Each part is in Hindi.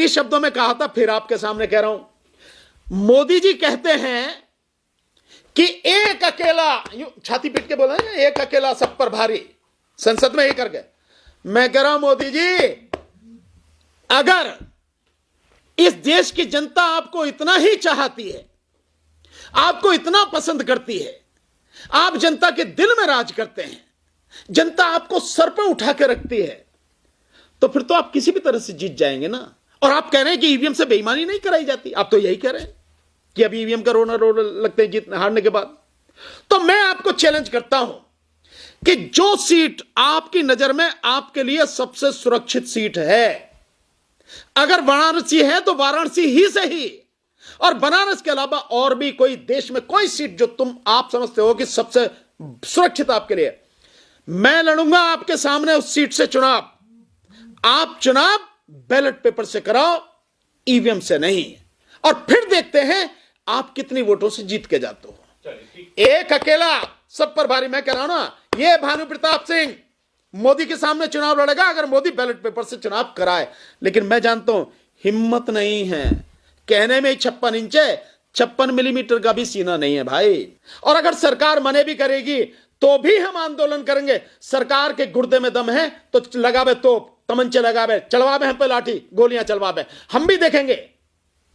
इन्हीं शब्दों में कहा था, फिर आपके सामने कह रहा हूं। मोदी जी कहते हैं कि एक अकेला, यूं छाती पीट के बोला है, एक अकेला सब पर भारी, संसद में ही कर गए। मैं कह रहा हूं मोदी जी, अगर इस देश की जनता आपको इतना ही चाहती है, आपको इतना पसंद करती है, आप जनता के दिल में राज करते हैं, जनता आपको सर पे उठा के रखती है, तो फिर तो आप किसी भी तरह से जीत जाएंगे ना। और आप कह रहे हैं कि ईवीएम से बेईमानी नहीं कराई जाती, आप तो यही कह रहे हैं कि अब ईवीएम का रोना लगते हैं जीत हारने के बाद। तो मैं आपको चैलेंज करता हूं कि जो सीट आपकी नजर में आपके लिए सबसे सुरक्षित सीट है, अगर वाराणसी है तो वाराणसी ही सही, और बनारस के अलावा और भी कोई देश में कोई सीट जो आप समझते हो कि सबसे सुरक्षित आपके लिए, मैं लड़ूंगा आपके सामने उस सीट से चुनाव। आप चुनाव बैलेट पेपर से कराओ, ईवीएम से नहीं, और फिर देखते हैं आप कितनी वोटों से जीत के जाते हो। एक अकेला सब पर भारी। मैं कह रहा हूं ना, ये भानु प्रताप सिंह मोदी के सामने चुनाव लड़ेगा अगर मोदी बैलेट पेपर से चुनाव कराए, लेकिन मैं जानता हूं हिम्मत नहीं है, कहने में 56 इंच है, 56 मिलीमीटर का भी सीना नहीं है भाई। और अगर सरकार मने भी करेगी तो भी हम आंदोलन करेंगे। सरकार के गुर्दे में दम है तो लगावे तोप, तमंचे लगावे, चलवावे हम पे लाठी, गोलियां चलवावे, हम भी देखेंगे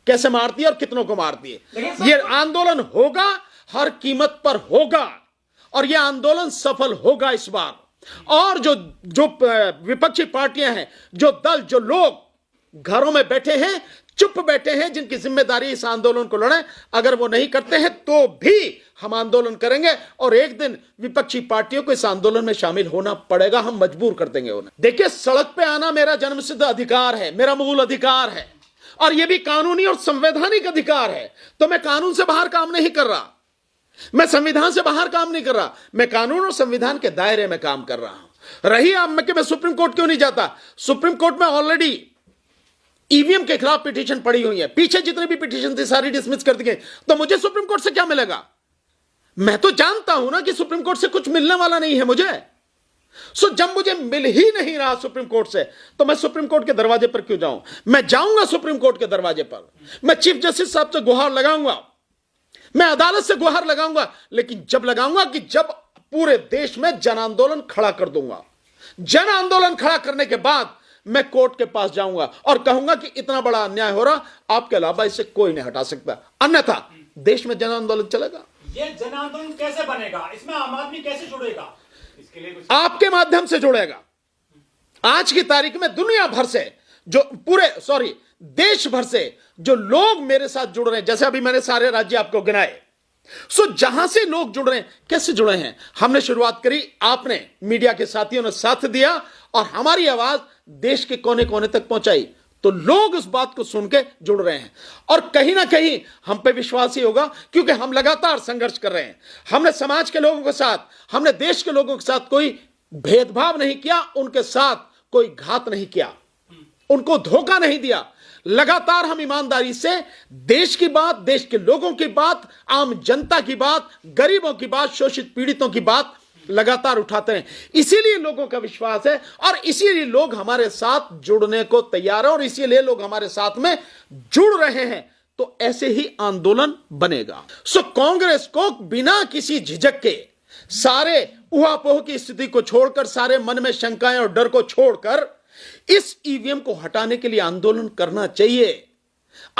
कैसे मारती है और कितनों को मारती है। ये आंदोलन होगा, हर कीमत पर होगा, और यह आंदोलन सफल होगा इस बार। और जो जो विपक्षी पार्टियां हैं, जो दल, जो लोग घरों में बैठे हैं, चुप बैठे हैं, जिनकी जिम्मेदारी इस आंदोलन को लड़े, अगर वो नहीं करते हैं तो भी हम आंदोलन करेंगे, और एक दिन विपक्षी पार्टियों को इस आंदोलन में शामिल होना पड़ेगा, हम मजबूर कर देंगे उन्हें। देखिए, सड़क पे आना मेरा जन्मसिद्ध अधिकार है, मेरा मूल अधिकार है, और यह भी कानूनी और संवैधानिक अधिकार है। तो मैं कानून से बाहर काम नहीं कर रहा, मैं संविधान से बाहर काम नहीं कर रहा, मैं कानून और संविधान के दायरे में काम कर रहा हूं। रही आप में कि मैं सुप्रीम कोर्ट क्यों नहीं जाता, सुप्रीम कोर्ट में ऑलरेडी ईवीएम के खिलाफ पिटीशन पड़ी हुई है, पीछे जितनी भी पिटीशन थी सारी डिसमिस कर दी गई, तो मुझे सुप्रीम कोर्ट से क्या मिलेगा? मैं तो जानता हूं ना कि सुप्रीम कोर्ट से कुछ मिलने वाला नहीं है मुझे। सो जब मुझे मिल ही नहीं रहा सुप्रीम कोर्ट से, तो मैं सुप्रीम कोर्ट के दरवाजे पर क्यों जाऊं? मैं जाऊंगा सुप्रीम कोर्ट के दरवाजे पर, मैं चीफ जस्टिस साहब से गुहार लगाऊंगा, मैं अदालत से गुहार लगाऊंगा, लेकिन जब लगाऊंगा कि जब पूरे देश में जन आंदोलन खड़ा कर दूंगा। जन आंदोलन खड़ा करने के बाद मैं कोर्ट के पास जाऊंगा और कहूंगा कि इतना बड़ा अन्याय हो रहा, आपके अलावा इसे कोई नहीं हटा सकता, अन्यथा देश में जन आंदोलन चलेगा। ये जन आंदोलन कैसे बनेगा, इसमें आम आदमी कैसे जुड़ेगा? इसके लिए आपके माध्यम से जुड़ेगा। आज की तारीख में दुनिया भर से देश भर से जो लोग मेरे साथ जुड़ रहे हैं, जैसे अभी मैंने सारे राज्य आपको गिनाए, जहां से लोग जुड़ रहे हैं, कैसे जुड़े हैं? हमने शुरुआत करी, आपने मीडिया के साथियों ने साथ दिया और हमारी आवाज देश के कोने कोने तक पहुंचाई, तो लोग उस बात को सुन के जुड़ रहे हैं। और कहीं ना कहीं हम पे विश्वास ही होगा, क्योंकि हम लगातार संघर्ष कर रहे हैं। हमने समाज के लोगों के साथ, हमने देश के लोगों के साथ कोई भेदभाव नहीं किया, उनके साथ कोई घात नहीं किया, उनको धोखा नहीं दिया। लगातार हम ईमानदारी से देश की बात, देश के लोगों की बात, आम जनता की बात, गरीबों की बात, शोषित पीड़ितों की बात लगातार उठाते हैं। इसीलिए लोगों का विश्वास है और इसीलिए लोग हमारे साथ जुड़ने को तैयार हैं और इसीलिए लोग हमारे साथ में जुड़ रहे हैं। तो ऐसे ही आंदोलन बनेगा। कांग्रेस को बिना किसी झिझक के, सारे उहापोह की स्थिति को छोड़कर, सारे मन में शंकाएं और डर को छोड़कर इस ईवीएम को हटाने के लिए आंदोलन करना चाहिए।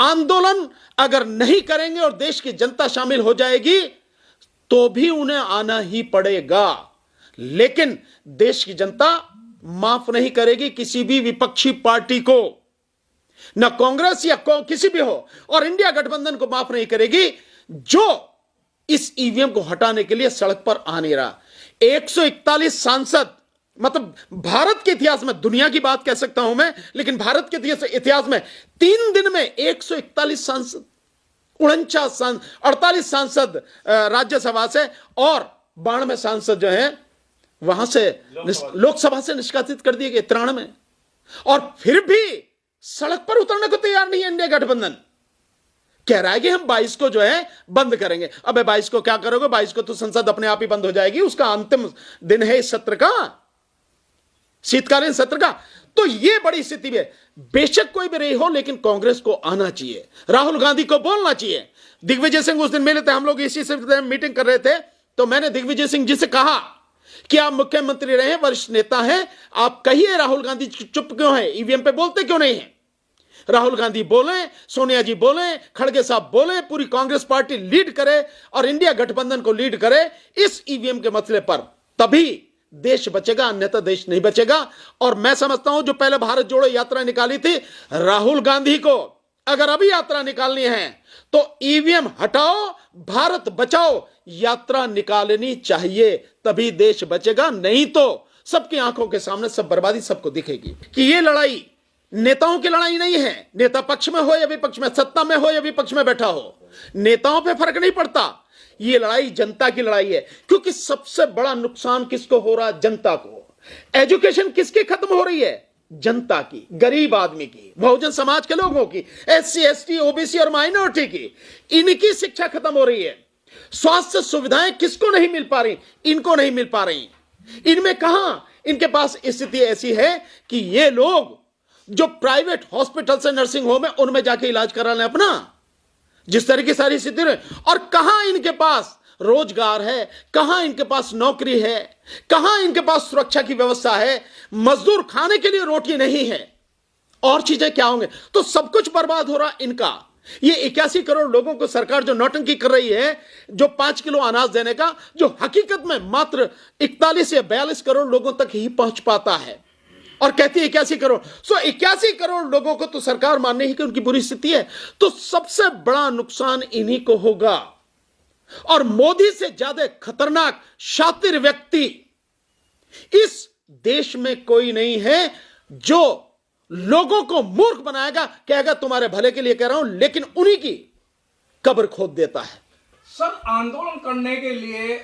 आंदोलन अगर नहीं करेंगे और देश की जनता शामिल हो जाएगी तो भी उन्हें आना ही पड़ेगा, लेकिन देश की जनता माफ नहीं करेगी किसी भी विपक्षी पार्टी को, ना कांग्रेस या किसी भी हो, और इंडिया गठबंधन को माफ नहीं करेगी जो इस ईवीएम को हटाने के लिए सड़क पर आ नहीं रहा। 141 सांसद, मतलब भारत के इतिहास में, दुनिया की बात कह सकता हूं मैं, लेकिन भारत के इतिहास में 3 दिन में 141 सांसद, 48 सांसद राज्यसभा से और 92 सांसद जो हैं वहां से लोकसभा से निष्कासित कर दिए गए, 93। और फिर भी सड़क पर उतरने को तैयार नहीं है इंडिया गठबंधन। कह रहा है कि हम 22 को जो है बंद करेंगे। अबे 22 को क्या करोगे? 22 को तो संसद अपने आप ही बंद हो जाएगी, उसका अंतिम दिन है इस सत्र का, शीतकालीन सत्र का। तो ये बड़ी स्थिति में बेशक कोई भी रही हो, लेकिन कांग्रेस को आना चाहिए, राहुल गांधी को बोलना चाहिए। दिग्विजय सिंह उस दिन मिले थे, हम लोग इसी से मीटिंग कर रहे थे, तो मैंने दिग्विजय सिंह जी से कहा कि आप मुख्यमंत्री रहे, वरिष्ठ नेता हैं, आप कहिए राहुल गांधी चुप क्यों है, ईवीएम पे बोलते क्यों नहीं है। राहुल गांधी बोले, सोनिया जी बोले, खड़गे साहब बोले, पूरी कांग्रेस पार्टी लीड करे और इंडिया गठबंधन को लीड करे इस ईवीएम के मसले पर, तभी देश बचेगा, अन्यथा देश नहीं बचेगा। और मैं समझता हूं जो पहले भारत जोड़ो यात्रा निकाली थी, राहुल गांधी को अगर अभी यात्रा निकालनी है तो ईवीएम हटाओ, भारत बचाओ यात्रा निकालनी चाहिए, तभी देश बचेगा। नहीं तो सबकी आंखों के सामने सब बर्बादी सबको दिखेगी। कि ये लड़ाई नेताओं की लड़ाई नहीं है, नेता पक्ष में हो या विपक्ष में, सत्ता में हो या विपक्ष में बैठा हो, नेताओं पे फर्क नहीं पड़ता। ये लड़ाई जनता की लड़ाई है, क्योंकि सबसे बड़ा नुकसान किसको हो रहा है, जनता को। एजुकेशन किसकी खत्म हो रही है, जनता की, गरीब आदमी की, बहुजन समाज के लोगों की, एससी एसटी ओबीसी और माइनॉरिटी की, इनकी शिक्षा खत्म हो रही है। स्वास्थ्य सुविधाएं किसको नहीं मिल पा रही, इनको नहीं मिल पा रही। इनमें कहां इनके पास स्थिति ऐसी है कि ये लोग जो प्राइवेट हॉस्पिटल से नर्सिंग होम है उनमें जाके इलाज करा लें अपना, जिस तरह की सारी स्थिति है। और कहां इनके पास रोजगार है, कहां इनके पास नौकरी है, कहां इनके पास सुरक्षा की व्यवस्था है, मजदूर खाने के लिए रोटी नहीं है, और चीजें क्या होंगे। तो सब कुछ बर्बाद हो रहा इनका। ये 81 करोड़ लोगों को सरकार जो नौटंकी कर रही है, जो 5 किलो अनाज देने का, जो हकीकत में मात्र 41 या 42 करोड़ लोगों तक ही पहुंच पाता है, और कहती है 81 करोड़। 81 करोड़ लोगों को तो सरकार मानने ही कि उनकी बुरी स्थिति है। तो सबसे बड़ा नुकसान इन्हीं को होगा। और मोदी से ज्यादा खतरनाक शातिर व्यक्ति इस देश में कोई नहीं है, जो लोगों को मूर्ख बनाएगा, कहेगा तुम्हारे भले के लिए कह रहा हूं, लेकिन उन्हीं की कब्र खोद देता है। सर, आंदोलन करने के लिए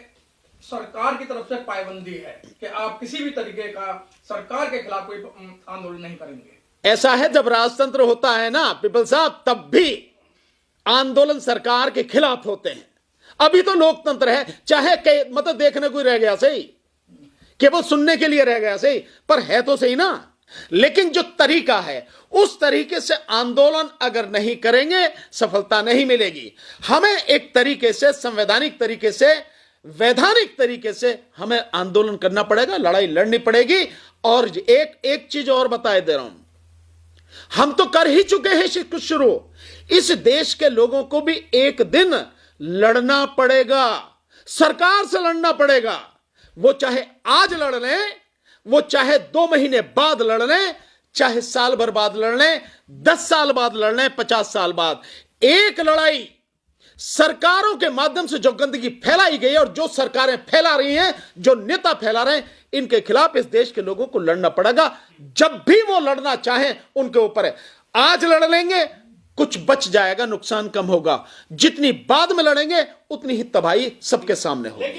सरकार की तरफ से पाबंदी है कि आप किसी भी तरीके का सरकार के खिलाफ कोई आंदोलन नहीं करेंगे। ऐसा है, जब राजतंत्र होता है ना पीपल साहब, तब भी आंदोलन सरकार के खिलाफ होते हैं। अभी तो लोकतंत्र है, चाहे मतलब देखने को रह गया सही, केवल सुनने के लिए रह गया सही, पर है तो सही ना। लेकिन जो तरीका है, उस तरीके से आंदोलन अगर नहीं करेंगे सफलता नहीं मिलेगी। हमें एक तरीके से, संवैधानिक तरीके से, वैधानिक तरीके से हमें आंदोलन करना पड़ेगा, लड़ाई लड़नी पड़ेगी। और एक चीज और बताए दे रहा हूं, हम तो कर ही चुके हैं कुछ शुरू। इस देश के लोगों को भी एक दिन लड़ना पड़ेगा, सरकार से लड़ना पड़ेगा। वो चाहे आज लड़ लें, वो चाहे 2 महीने बाद लड़ लें, चाहे साल भर बाद लड़ लें, 10 साल बाद लड़ लें, 50 साल बाद। एक लड़ाई सरकारों के माध्यम से जो गंदगी फैलाई गई है, और जो सरकारें फैला रही हैं, जो नेता फैला रहे हैं, इनके खिलाफ इस देश के लोगों को लड़ना पड़ेगा। जब भी वो लड़ना चाहें उनके ऊपर है। आज लड़ लेंगे कुछ बच जाएगा, नुकसान कम होगा। जितनी बाद में लड़ेंगे उतनी ही तबाही सबके सामने होगी।